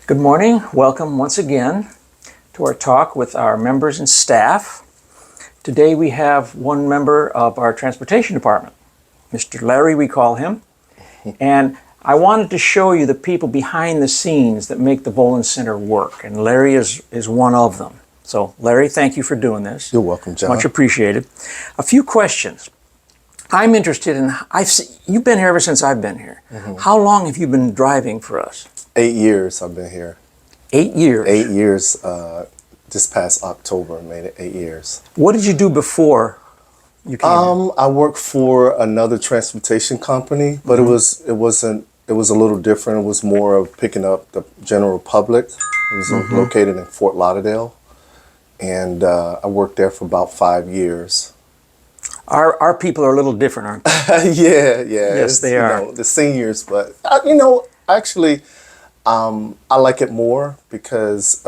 Good morning. Welcome once again to our talk with our members and staff. Today we have one member of our transportation department, Mr. Larry, we call him. And I wanted to show you the people behind the scenes that make the Volen Center work, and Larry is one of them. So, Larry, thank you for doing this. You're welcome, John. Much appreciated. A few questions. I'm interested in, you've been here ever since I've been here. Mm-hmm. How long have you been driving for us? 8 years I've been here. 8 years? 8 years. This past October made it 8 years. What did you do before you came here? I worked for another transportation company, but Mm-hmm. it was a little different. It was more of picking up the general public. It was Mm-hmm. located in Fort Lauderdale, and I worked there for about 5 years. Our people are a little different, aren't they? Yeah. Yes, they are. The seniors, but actually, I like it more because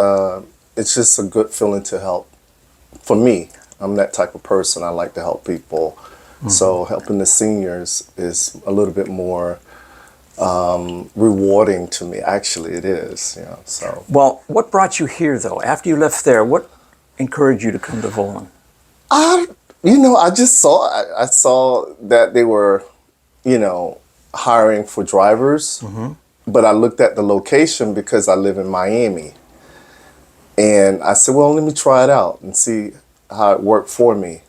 it's just a good feeling to help. For me, I'm that type of person. I like to help people. Mm-hmm. So helping the seniors is a little bit more rewarding to me. Actually, it is. So. Well, what brought you here, though? After you left there, what encouraged you to come to Volen? I saw that they were, hiring for drivers. Mm-hmm. But I looked at the location because I live in Miami. And I said, well, let me try it out and see how it worked for me.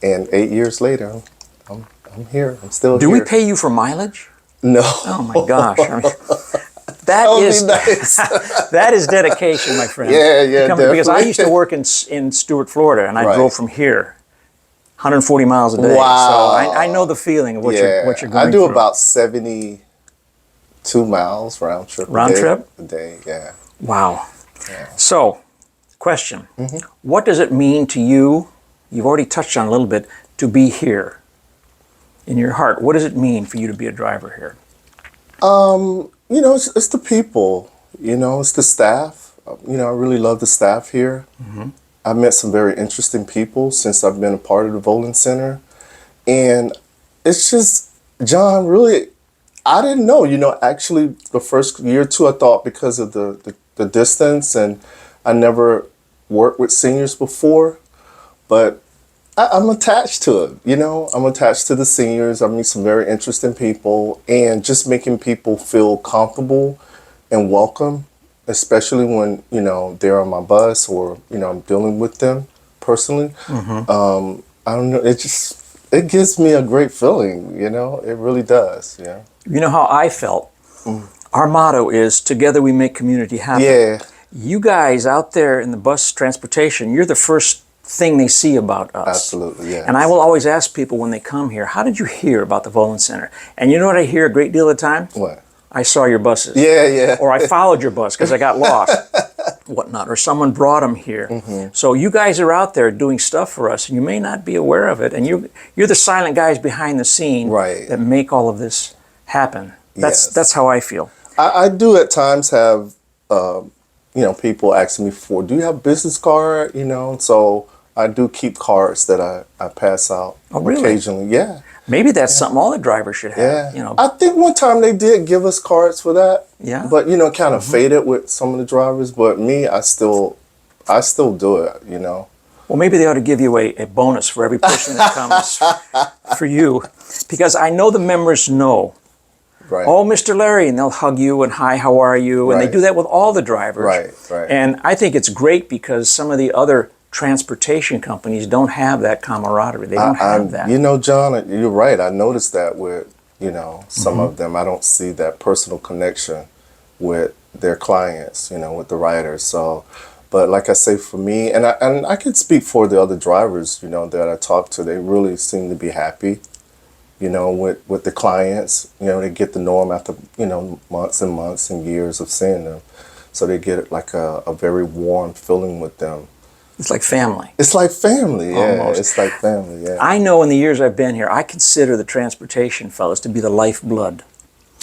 And 8 years later, I'm here. I'm still here. Do we pay you for mileage? No. Oh, my gosh. That would is be nice. That is dedication, my friend. Yeah, definitely. Because I used to work in Stuart, Florida, and I Right. drove from here 140 miles a day. Wow. So I know the feeling of what you're going through. I do about 72 miles round trip. Round trip? A day, yeah. Wow. Yeah. So, question. Mm-hmm. What does it mean to you, you've already touched on a little bit, to be here? In your heart, what does it mean for you to be a driver here? It's the people, it's the staff. I really love the staff here. Mm-hmm. I've met some very interesting people since I've been a part of the Volen Center. And it's just, John, really, I didn't know, actually the first year or two, I thought because of the distance, and I never worked with seniors before, but I'm attached to it, I'm attached to the seniors. I meet some very interesting people, and just making people feel comfortable and welcome, especially when, they're on my bus or, I'm dealing with them personally. Mm-hmm. I don't know, it gives me a great feeling, it really does, yeah. You know how I felt? Mm. Our motto is, together we make community happen. Yeah. You guys out there in the bus transportation, you're the first thing they see about us. Absolutely, yeah. And I will always ask people when they come here, how did you hear about the Volen Center? And you know what I hear a great deal of the time? What? I saw your buses. Yeah. Or I followed your bus because I got lost, whatnot, or someone brought them here. Mm-hmm. So you guys are out there doing stuff for us, and you may not be aware of it, and you're the silent guys behind the scene that make all of this happen. That's how I feel. I do at times have, people asking me do you have a business card? So I do keep cards that I pass out occasionally. Yeah. Maybe that's something all the drivers should have. Yeah. I think one time they did give us cards for that. Yeah. But kind of faded with some of the drivers. But me, I still do it. Well, maybe they ought to give you a bonus for every person that comes for you, because I know the members know. Right. Oh, Mr. Larry, and they'll hug you and hi, how are you? And they do that with all the drivers. Right. And I think it's great because some of the other transportation companies don't have that camaraderie. They don't have that. John, you're right. I noticed that with, some mm-hmm. of them. I don't see that personal connection with their clients, with the riders. So, but like I say, for me, and I can speak for the other drivers, that I talk to, they really seem to be happy, with the clients. They get to know them after, months and months and years of seeing them. So they get like a very warm feeling with them. It's like family. It's like family, yeah. Almost. It's like family, yeah. I know in the years I've been here, I consider the transportation fellas to be the lifeblood.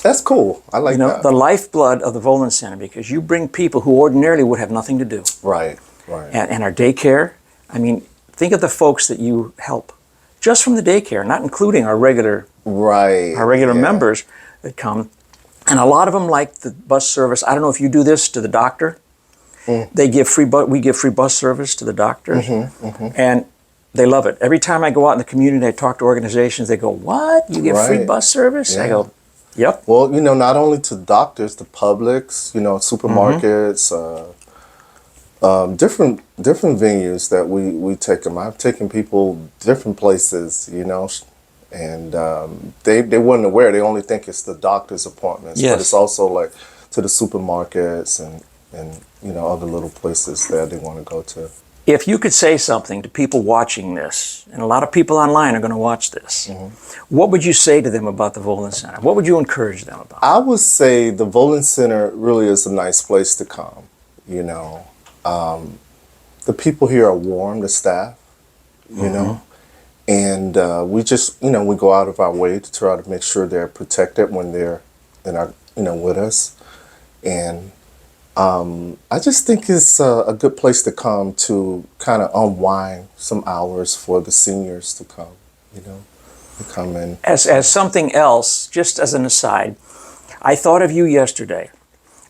That's cool. I like that. The lifeblood of the Volen Center, because you bring people who ordinarily would have nothing to do. Right. And our daycare, I mean, think of the folks that you help. Just from the daycare, not including our regular members that come. And a lot of them like the bus service. I don't know if you do this to the doctor. They give we give free bus service to the doctors, and they love it. Every time I go out in the community, I talk to organizations. They go, "What? You give free Right. bus service?" Yeah. I go, "Yep." Well, not only to doctors, the Publix, supermarkets, different venues that we take them. I've taken people different places, and they weren't aware. They only think it's the doctor's appointments, but Yes. it's also like to the supermarkets and other little places that they want to go to. If you could say something to people watching this, and a lot of people online are going to watch this, what would you say to them about the Volen Center? What would you encourage them about? I would say the Volen Center really is a nice place to come. The people here are warm, the staff, and we just, we go out of our way to try to make sure they're protected when they're with us. And I just think it's a good place to come to kind of unwind some hours for the seniors to come, to come in. As something else, just as an aside, I thought of you yesterday.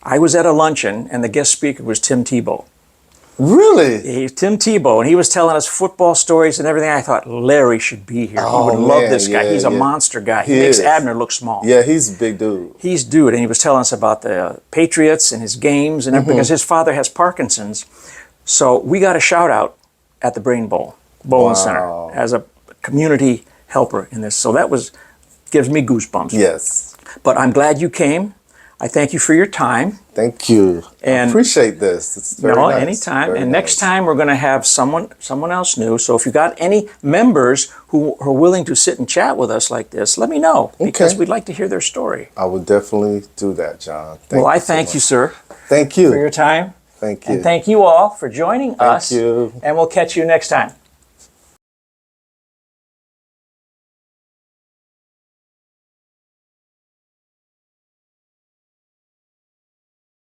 I was at a luncheon, and the guest speaker was Tim Tebow. Really? He's Tim Tebow, and he was telling us football stories and everything. I thought Larry should be here. He Oh, would love man, this guy. yeah, He's a yeah. monster guy. He He makes is. Abner look small. Yeah, he's a big dude. He's dude, and he was telling us about the Patriots and his games and everything, because his father has Parkinson's. So we got a shout out at the Brain Bowl, Volen Center, as a community helper in this. So that gives me goosebumps. Yes. But I'm glad you came. I thank you for your time. Thank you. And- I appreciate this. It's very nice. Anytime. Very And next nice. time we're going to have someone else new. So if you got any members who are willing to sit and chat with us like this, let me know, because Okay. we'd like to hear their story. I would definitely do that, John. I so thank you, much. sir, Thank for your you. time. Thank you. And thank you all for joining us. you. And we'll catch you next time.